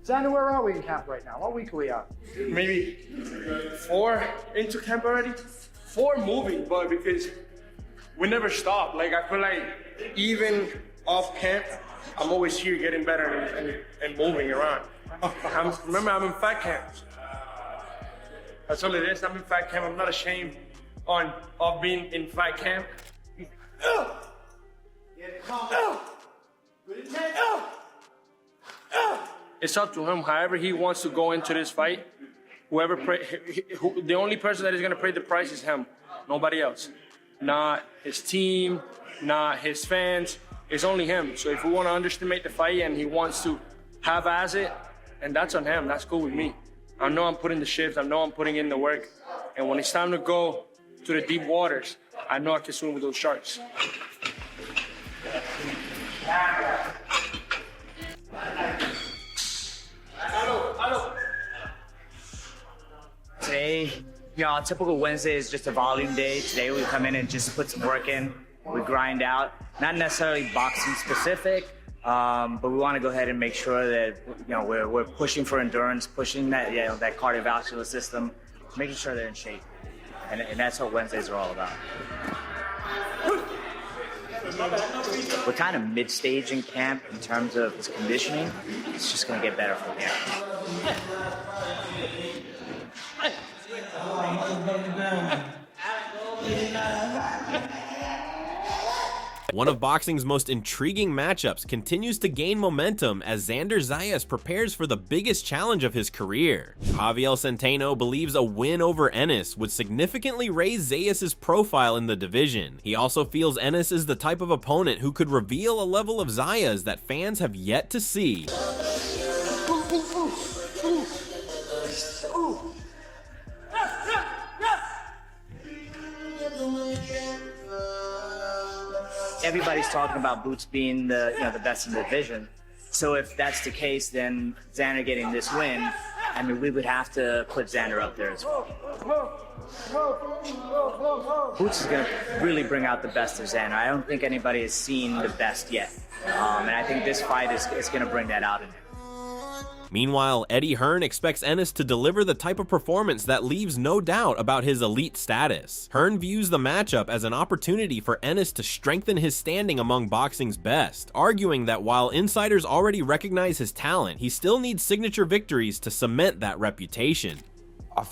Xander, where are we in camp right now? What week are we on? Maybe 4 into camp already. 4 moving, but because we never stop. Like, I feel like even off camp, I'm always here getting better and moving around. Remember, I'm in fat camp. That's all it is. I'm in fat camp. I'm not ashamed of being in fat camp. It's up to him. However he wants to go into this fight, the only person that is going to pay the price is him, nobody else. Not his team, not his fans. It's only him. So if we want to underestimate the fight and he wants to half-ass it, and that's on him. That's cool with me. I know I'm putting the shifts. I know I'm putting in the work. And when it's time to go to the deep waters, I know I can swim with those sharks. Today, a typical Wednesday is just a volume day. Today we come in and just put some work in. We grind out, not necessarily boxing specific, but we want to go ahead and make sure that we're pushing for endurance, pushing that that cardiovascular system, making sure they're in shape, and that's what Wednesdays are all about. We're kind of mid-stage in camp in terms of his conditioning. It's just going to get better from here. One of boxing's most intriguing matchups continues to gain momentum as Xander Zayas prepares for the biggest challenge of his career. Javier Centeno believes a win over Ennis would significantly raise Zayas' profile in the division. He also feels Ennis is the type of opponent who could reveal a level of Zayas that fans have yet to see. Everybody's talking about Boots being the best in the division. So if that's the case, then Xander getting this win, I mean, we would have to put Xander up there as well. Boots is going to really bring out the best of Xander. I don't think anybody has seen the best yet. And I think this fight is going to bring that out in him. Meanwhile, Eddie Hearn expects Ennis to deliver the type of performance that leaves no doubt about his elite status. Hearn views the matchup as an opportunity for Ennis to strengthen his standing among boxing's best, arguing that while insiders already recognize his talent, he still needs signature victories to cement that reputation. I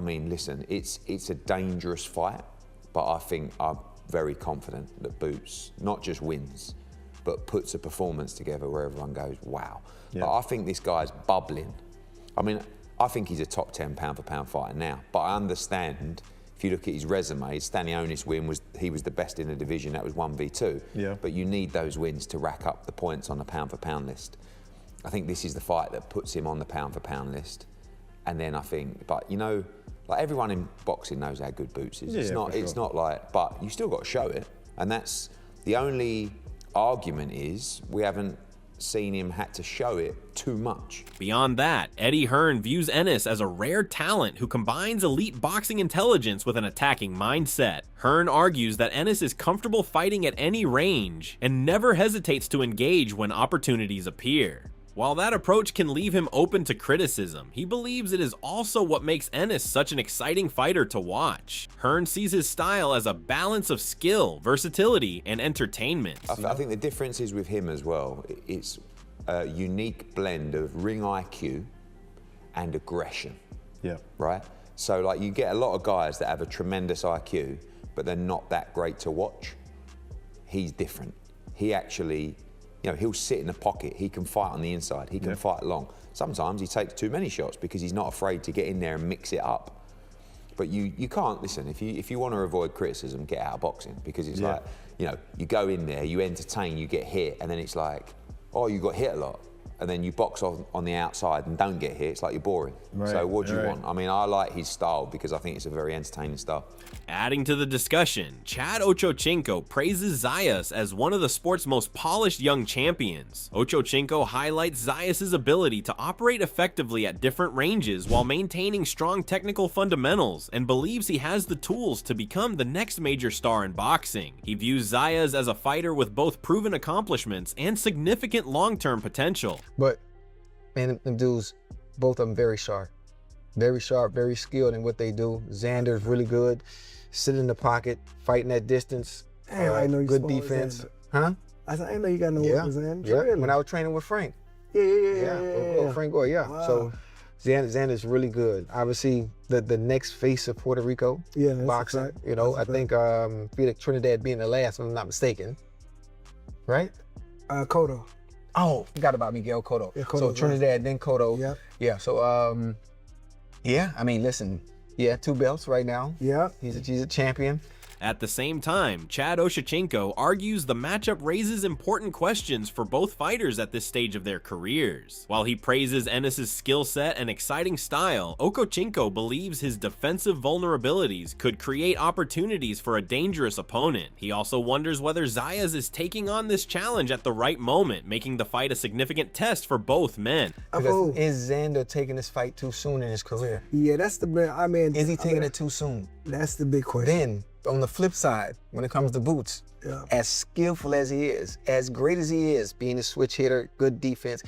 mean, listen, it's a dangerous fight, but I think I'm very confident that Boots not just wins, but puts a performance together where everyone goes, wow. Yeah. But I think this guy's bubbling. I mean, I think he's a top 10 pound for pound fighter now, but I understand, if you look at his resume, his Stanionis win he was the best in the division, that was 1v2. Yeah. But you need those wins to rack up the points on the pound for pound list. I think this is the fight that puts him on the pound for pound list. And then I think, but like everyone in boxing knows how good Boots is. Yeah, it's not like, but you still got to show it. And that's the only argument is we haven't seen him had to show it too much. Beyond that, Eddie Hearn views Ennis as a rare talent who combines elite boxing intelligence with an attacking mindset. Hearn argues that Ennis is comfortable fighting at any range and never hesitates to engage when opportunities appear. While that approach can leave him open to criticism, he believes it is also what makes Ennis such an exciting fighter to watch. Hearn sees his style as a balance of skill, versatility, and entertainment. I think the difference is with him as well. It's a unique blend of ring IQ and aggression. Yeah. Right? So like you get a lot of guys that have a tremendous IQ, but they're not that great to watch. He's different. He actually, he'll sit in the pocket. He can fight on the inside. He can fight long. Sometimes he takes too many shots because he's not afraid to get in there and mix it up. But you can't, listen, if you want to avoid criticism, get out of boxing, because it's like, you go in there, you entertain, you get hit, and then it's like, oh, you got hit a lot. And then you box on the outside and don't get hit, it's like you're boring. Right, so what do you want? I mean, I like his style because I think it's a very entertaining style. Adding to the discussion, Chad Ochocinco praises Zayas as one of the sport's most polished young champions. Ochocinco highlights Zayas' ability to operate effectively at different ranges while maintaining strong technical fundamentals and believes he has the tools to become the next major star in boxing. He views Zayas as a fighter with both proven accomplishments and significant long-term potential. But man, them dudes, both of them very sharp, very skilled in what they do. Xander's really good, sitting in the pocket, fighting that distance. Damn, I know you good small defense. Xander. Huh? I said, I know you got no Yeah. weapons, Xander. Yeah. Really? When I was training with Frank. Yeah. Frank Gore, yeah. Wow. So Xander's really good. Obviously, the next face of Puerto Rico Yeah, that's boxing. a fact. You know, That's I a think Felix Trinidad being the last, if I'm not mistaken. Right? Cotto. Oh, forgot about Miguel Cotto. Yeah, So Cotto's Trinidad, then Cotto. Yep. Yeah. So yeah. I mean, listen. Yeah, 2 belts right now. Yeah. He's a champion. At the same time, Chad Oshachenko argues the matchup raises important questions for both fighters at this stage of their careers. While he praises Ennis' skill set and exciting style, Oshachenko believes his defensive vulnerabilities could create opportunities for a dangerous opponent. He also wonders whether Zayas is taking on this challenge at the right moment, making the fight a significant test for both men. Because is Xander taking this fight too soon in his career? Yeah, that's the big, I mean. Is he taking it too soon? That's the big question. Then, on the flip side, when it comes to Boots, as skillful as he is, as great as he is, being a switch hitter, good defense,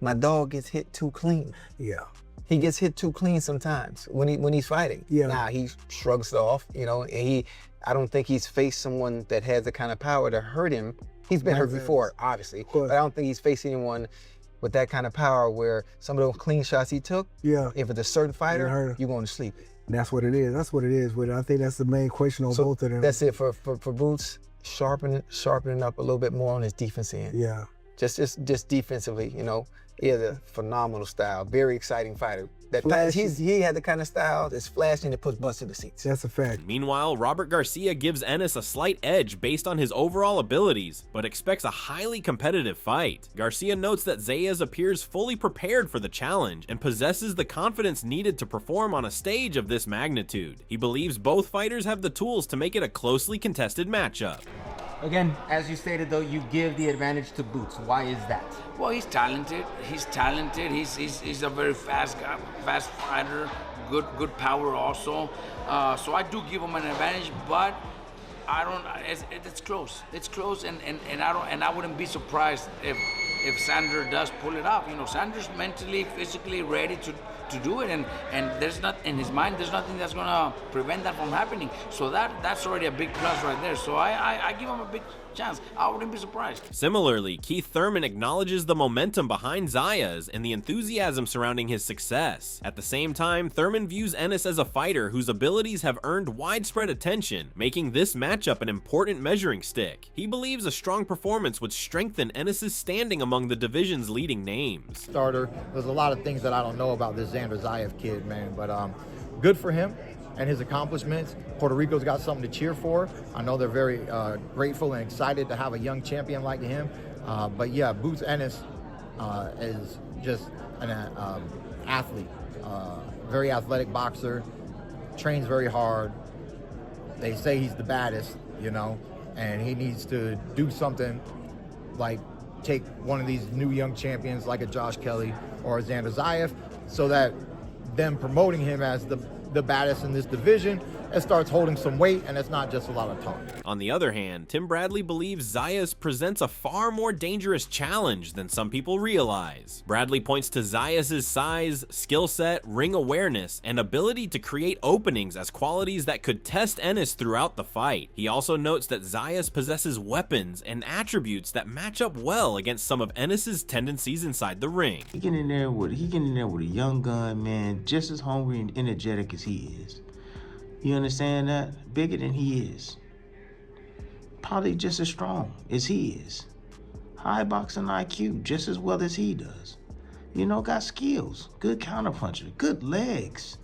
my dog gets hit too clean. Yeah. He gets hit too clean sometimes when he's fighting. Yeah. Now he shrugs it off, you know, and I don't think he's faced someone that has the kind of power to hurt him. He's been hurt before, obviously, but I don't think he's faced anyone with that kind of power where some of those clean shots he took, if it's a certain fighter, you're going to sleep. That's what it is. That's what it is with it. I think that's the main question on both of them. That's it for Boots. Sharpening up a little bit more on his defense end. Yeah. Just defensively, you know. He has a phenomenal style. Very exciting fighter. He had the kind of style that's flashy and it puts butts in the seats. That's a fact. Meanwhile, Robert Garcia gives Ennis a slight edge based on his overall abilities, but expects a highly competitive fight. Garcia notes that Zayas appears fully prepared for the challenge and possesses the confidence needed to perform on a stage of this magnitude. He believes both fighters have the tools to make it a closely contested matchup. Again, as you stated though, you give the advantage to Boots. Why is that? Well, he's talented. He's a very fast guy, fast fighter. Good power also. So I do give him an advantage, but I don't. It's close. It's close, and I wouldn't be surprised if Xander does pull it off. You know, Xander's mentally, physically ready to do it, and there's not in his mind. There's nothing that's gonna prevent that from happening. So that's already a big plus right there. So I give him a big chance. I wouldn't be surprised. Similarly, Keith Thurman acknowledges the momentum behind Zayas and the enthusiasm surrounding his success. At the same time, Thurman views Ennis as a fighter whose abilities have earned widespread attention, making this matchup an important measuring stick. He believes a strong performance would strengthen Ennis' standing among the division's leading names. Starter, there's a lot of things that I don't know about this Xander Zayas kid, man, but good for him and his accomplishments. Puerto Rico's got something to cheer for. I know they're very grateful and excited to have a young champion like him. But yeah, Boots Ennis is just an athlete, very athletic boxer, trains very hard. They say he's the baddest, you know, and he needs to do something like take one of these new young champions like a Josh Kelly or a Xander Zayas, so that them promoting him as the baddest in this division, it starts holding some weight, and it's not just a lot of talk. On the other hand, Tim Bradley believes Zayas presents a far more dangerous challenge than some people realize. Bradley points to Zayas' size, skill set, ring awareness, and ability to create openings as qualities that could test Ennis throughout the fight. He also notes that Zayas possesses weapons and attributes that match up well against some of Ennis' tendencies inside the ring. He getting in there with a young gun, man, just as hungry and energetic as he is. You understand that? Bigger than he is. Probably just as strong as he is. High boxing IQ, just as well as he does. You know, got skills, good counterpuncher, good legs,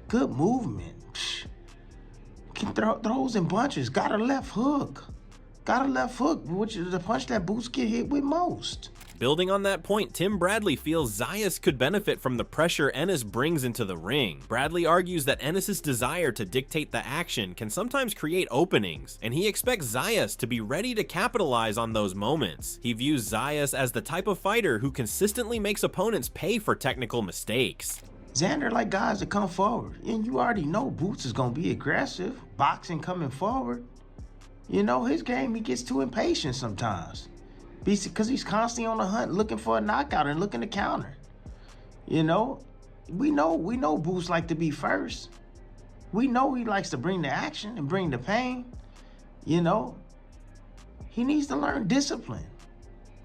good movement. Psh. Can throws and punches, got a left hook. Which is the punch that Boots get hit with most. Building on that point, Tim Bradley feels Zayas could benefit from the pressure Ennis brings into the ring. Bradley argues that Ennis' desire to dictate the action can sometimes create openings, and he expects Zayas to be ready to capitalize on those moments. He views Zayas as the type of fighter who consistently makes opponents pay for technical mistakes. Xander like guys that come forward, and you already know Boots is gonna be aggressive, boxing coming forward. You know, his game, he gets too impatient sometimes. because he's constantly on the hunt looking for a knockout and looking to counter. You know, we know Boots like to be first. We know he likes to bring the action and bring the pain. You know, he needs to learn discipline.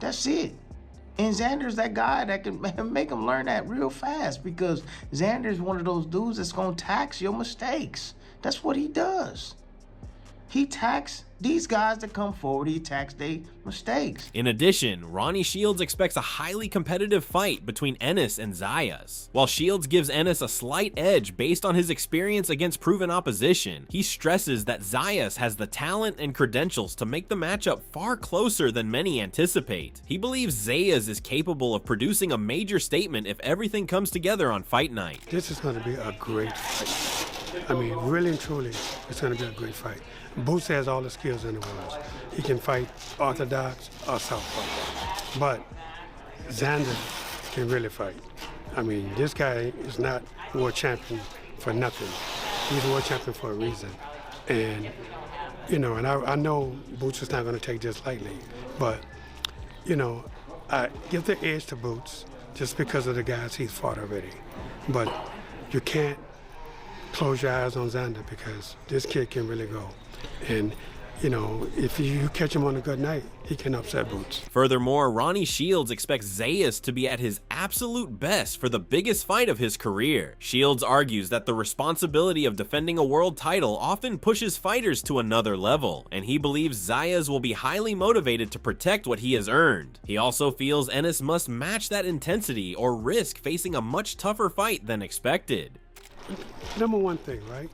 That's it. And Xander's that guy that can make him learn that real fast, because Xander's one of those dudes that's gonna tax your mistakes. That's what he does. He tax these guys that come forward, he tax their mistakes. In addition, Ronnie Shields expects a highly competitive fight between Ennis and Zayas. While Shields gives Ennis a slight edge based on his experience against proven opposition, he stresses that Zayas has the talent and credentials to make the matchup far closer than many anticipate. He believes Zayas is capable of producing a major statement if everything comes together on fight night. This is going to be a great fight. I mean, really and truly, it's going to be a great fight. Boots has all the skills in the world. He can fight orthodox or southpaw. But Xander can really fight. I mean, this guy is not world champion for nothing. He's a world champion for a reason. And, you know, and I know Boots is not going to take this lightly. But, you know, I give the edge to Boots just because of the guys he's fought already. But you can't close your eyes on Xander, because this kid can really go. And, you know, if you catch him on a good night, he can upset Boots. Furthermore, Ronnie Shields expects Zayas to be at his absolute best for the biggest fight of his career. Shields argues that the responsibility of defending a world title often pushes fighters to another level, and he believes Zayas will be highly motivated to protect what he has earned. He also feels Ennis must match that intensity or risk facing a much tougher fight than expected. Number one thing, right,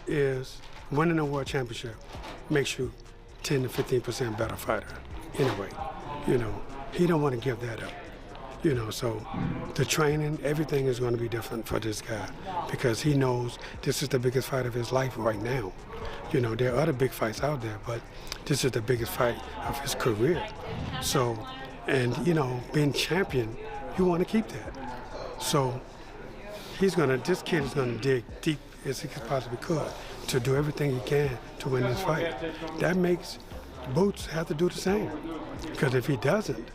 is winning a world championship makes you 10 to 15% better fighter. Anyway, you know, he don't want to give that up. You know, so the training, everything is going to be different for this guy, because he knows this is the biggest fight of his life right now. You know, there are other big fights out there, but this is the biggest fight of his career. So, and you know, being champion, you want to keep that. So this kid is gonna dig deep as he possibly could to do everything he can to win this fight. That makes Boots have to do the same, because if he doesn't,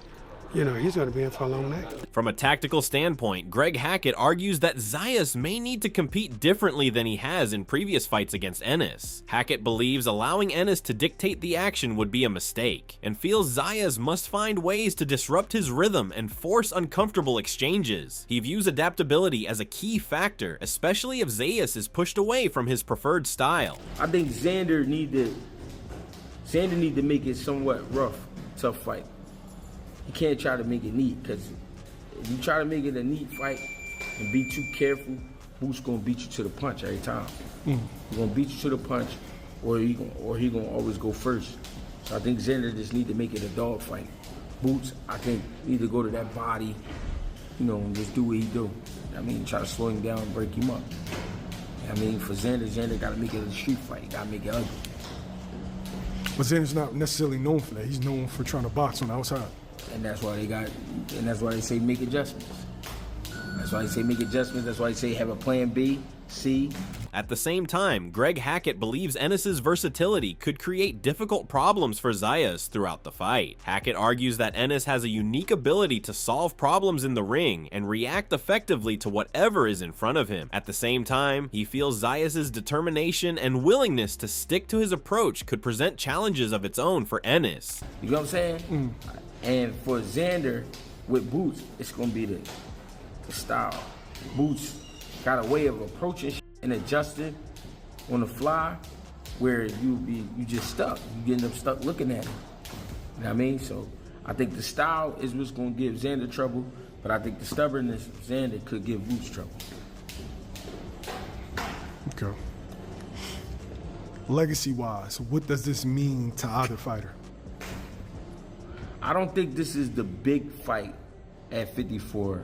you know, he's going to be in for a long night. From a tactical standpoint, Greg Hackett argues that Zayas may need to compete differently than he has in previous fights against Ennis. Hackett believes allowing Ennis to dictate the action would be a mistake, and feels Zayas must find ways to disrupt his rhythm and force uncomfortable exchanges. He views adaptability as a key factor, especially if Zayas is pushed away from his preferred style. I think Xander need to make it somewhat rough, tough fight. You can't try to make it neat, because if you try to make it a neat fight and be too careful, Boots gonna beat you to the punch every time. He's gonna beat you to the punch, or he gonna always go first. So I think Xander just need to make it a dog fight. Boots, I think, need to go to that body, you know, and just do what he do. I mean, try to slow him down and break him up. I mean, for Xander gotta make it a street fight. He gotta make it ugly. But Xander's not necessarily known for that. He's known for trying to box on the outside. And that's why they say make adjustments. That's why they say make adjustments. That's why they say have a plan B, C. At the same time, Greg Hackett believes Ennis's versatility could create difficult problems for Zayas throughout the fight. Hackett argues that Ennis has a unique ability to solve problems in the ring and react effectively to whatever is in front of him. At the same time, he feels Zayas' determination and willingness to stick to his approach could present challenges of its own for Ennis. You know what I'm saying? And for Xander, with Boots, it's gonna be the style. Boots got a way of approaching and adjusting on the fly, where you just stuck. You end up stuck looking at him. You know what I mean? So I think the style is what's gonna give Xander trouble, but I think the stubbornness of Xander could give Boots trouble. Okay. Legacy-wise, what does this mean to either fighter? I don't think this is the big fight at 54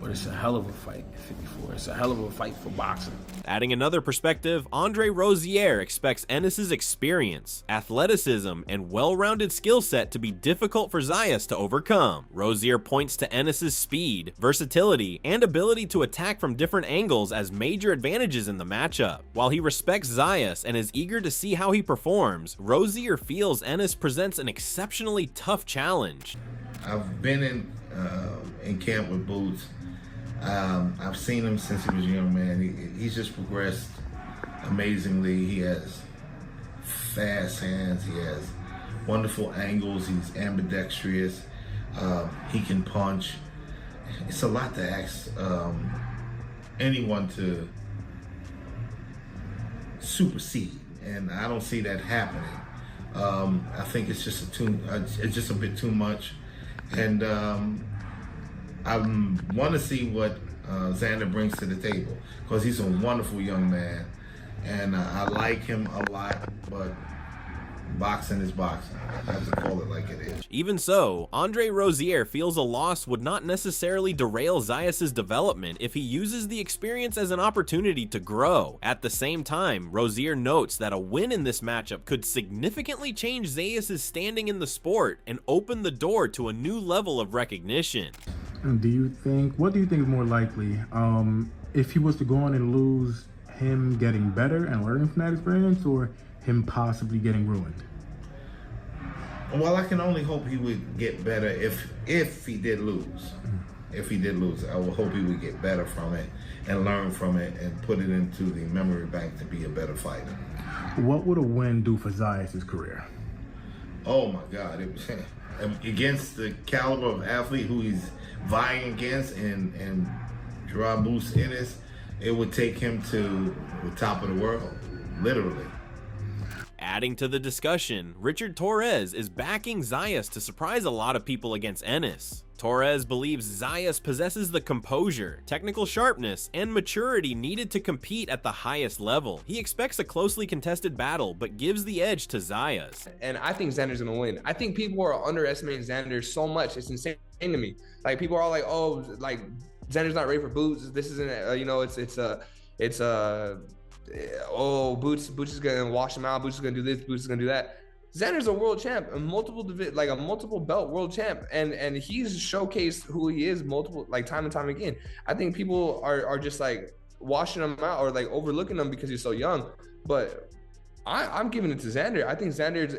But it's a hell of a fight at 54. It's a hell of a fight for boxing. Adding another perspective, Andre Rozier expects Ennis's experience, athleticism, and well-rounded skill set to be difficult for Zayas to overcome. Rozier points to Ennis's speed, versatility, and ability to attack from different angles as major advantages in the matchup. While he respects Zayas and is eager to see how he performs, Rozier feels Ennis presents an exceptionally tough challenge. I've been in camp with Boots. I've seen him since he was a young man. He's just progressed amazingly. He has fast hands. He has wonderful angles. He's ambidextrous. He can punch. It's a lot to ask anyone to supersede, and I don't see that happening. I think it's just a bit too much, and I want to see what Xander brings to the table, because he's a wonderful young man, and I like him a lot, but boxing is boxing. I have to call it like it is. Even so, Andre Rozier feels a loss would not necessarily derail Zayas' development if he uses the experience as an opportunity to grow. At the same time, Rozier notes that a win in this matchup could significantly change Zayas' standing in the sport and open the door to a new level of recognition. What do you think is more likely? If he was to go on and lose, him getting better and learning from that experience, or him possibly getting ruined? Well, I can only hope he would get better if he did lose. If he did lose, I would hope he would get better from it and learn from it and put it into the memory bank to be a better fighter. What would a win do for Zayas' career? Oh my God, it was against the caliber of athlete who he's vying against, and Jaron Ennis, it would take him to the top of the world, literally. Adding to the discussion, Richard Torres is backing Zayas to surprise a lot of people against Ennis. Torres believes Zayas possesses the composure, technical sharpness, and maturity needed to compete at the highest level. He expects a closely contested battle, but gives the edge to Zayas. And I think Xander's gonna win. I think people are underestimating Xander so much. It's insane to me. Like, people are all like, oh, like, Xander's not ready for Boots. This isn't, oh, Boots is gonna wash him out. Boots is gonna do this. Boots is gonna do that. Xander's a world champ, a multiple belt world champ, and he's showcased who he is time and time again. I think people are just like washing him out or like overlooking him because he's so young. But I'm giving it to Xander. I think Xander's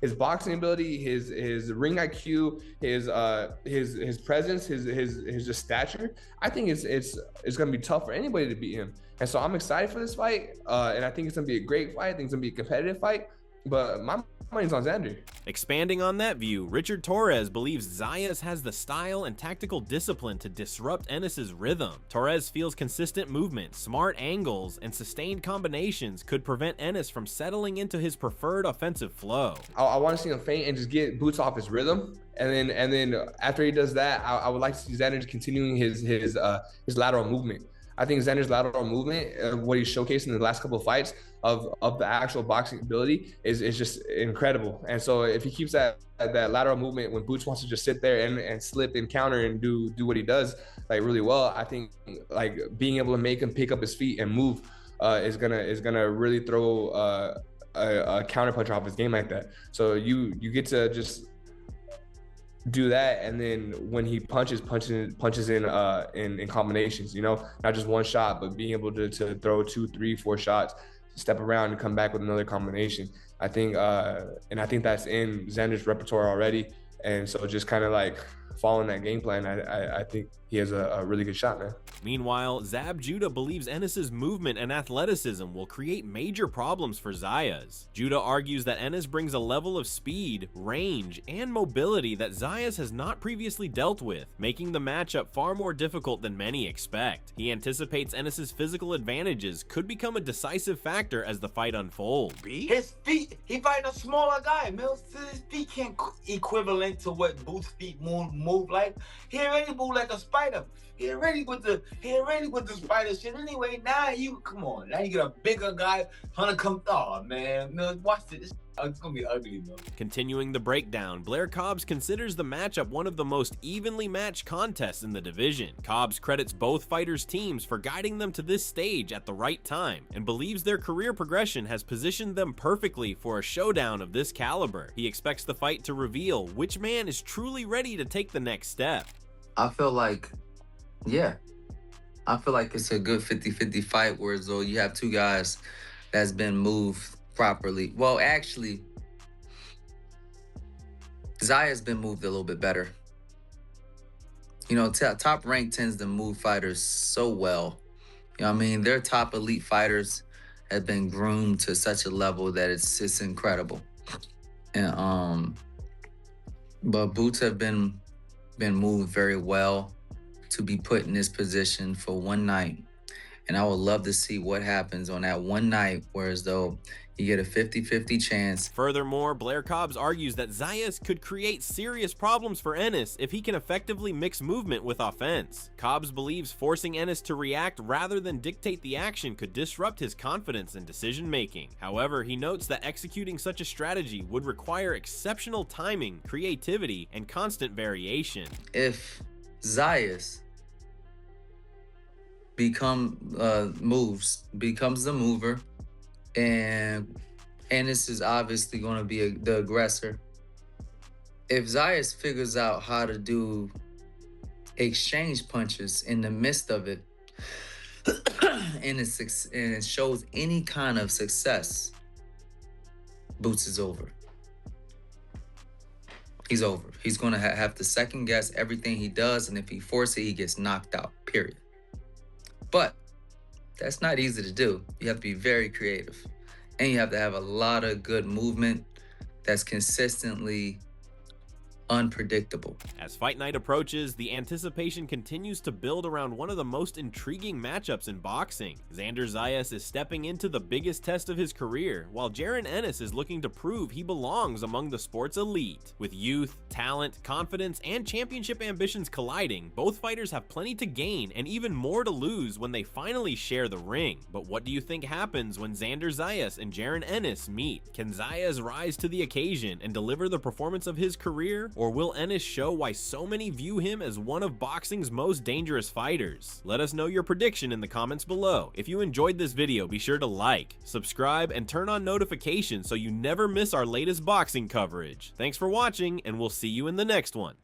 his boxing ability, his ring IQ, his presence, his just stature. I think it's gonna be tough for anybody to beat him. And so I'm excited for this fight, and I think it's gonna be a great fight. I think it's gonna be a competitive fight, but my money's on Xander. Expanding on that view, Richard Torres believes Zayas has the style and tactical discipline to disrupt Ennis's rhythm. Torres feels consistent movement, smart angles, and sustained combinations could prevent Ennis from settling into his preferred offensive flow. I want to see him feint and just get Boots off his rhythm. And then after he does that, I would like to see Xander continuing his lateral movement. I think Xander's lateral movement, what he's showcased in the last couple of fights of the actual boxing ability is just incredible. And so if he keeps that lateral movement when Boots wants to just sit there and slip and counter and do what he does like really well, I think like being able to make him pick up his feet and move is gonna really throw a counterpuncher off his game like that. So you get to just do that, and then when he punches in combinations, not just one shot, but being able to throw 2, 3, 4 shots, step around and come back with another combination. I think that's in Xander's repertoire already, and so just kind of like following that game plan, I think he has a really good shot, man. Meanwhile, Zab Judah believes Ennis's movement and athleticism will create major problems for Zayas. Judah argues that Ennis brings a level of speed, range, and mobility that Zayas has not previously dealt with, making the matchup far more difficult than many expect. He anticipates Ennis's physical advantages could become a decisive factor as the fight unfolds. His feet, he fighting a smaller guy. His feet can't equivalent to what Boots' feet move like. He already move like a spider. fight him. He already with the spider shit anyway. Now come on. Now you get a bigger guy, Hunter come. Oh man, no, watch this. It's gonna be ugly, bro. Continuing the breakdown, Blair Cobbs considers the matchup one of the most evenly matched contests in the division. Cobbs credits both fighters' teams for guiding them to this stage at the right time and believes their career progression has positioned them perfectly for a showdown of this caliber. He expects the fight to reveal which man is truly ready to take the next step. I feel like, yeah, I feel like it's a good 50-50 fight, whereas though you have two guys that's been moved properly. Well, actually, Zaya's been moved a little bit better. You know, top rank tends to move fighters so well. You know what I mean? Their top elite fighters have been groomed to such a level that it's incredible. And but Boots have been moved very well to be put in this position for one night. And I would love to see what happens on that one night, whereas though you get a 50-50 chance. Furthermore, Blair Cobbs argues that Zayas could create serious problems for Ennis if he can effectively mix movement with offense. Cobbs believes forcing Ennis to react rather than dictate the action could disrupt his confidence and decision-making. However, he notes that executing such a strategy would require exceptional timing, creativity, and constant variation. If Zayas becomes the mover, and Ennis is obviously going to be the aggressor. If Zayas figures out how to do exchange punches in the midst of it, and it shows any kind of success, Boots is over. He's over. He's going to have to second guess everything he does, and if he forces it, he gets knocked out, period. But that's not easy to do. You have to be very creative. And you have to have a lot of good movement that's consistently unpredictable. As fight night approaches, the anticipation continues to build around one of the most intriguing matchups in boxing. Xander Zayas is stepping into the biggest test of his career, while Jaron Ennis is looking to prove he belongs among the sport's elite. With youth, talent, confidence, and championship ambitions colliding, both fighters have plenty to gain and even more to lose when they finally share the ring. But what do you think happens when Xander Zayas and Jaron Ennis meet? Can Zayas rise to the occasion and deliver the performance of his career? Or will Ennis show why so many view him as one of boxing's most dangerous fighters? Let us know your prediction in the comments below. If you enjoyed this video, be sure to like, subscribe, and turn on notifications so you never miss our latest boxing coverage. Thanks for watching, and we'll see you in the next one.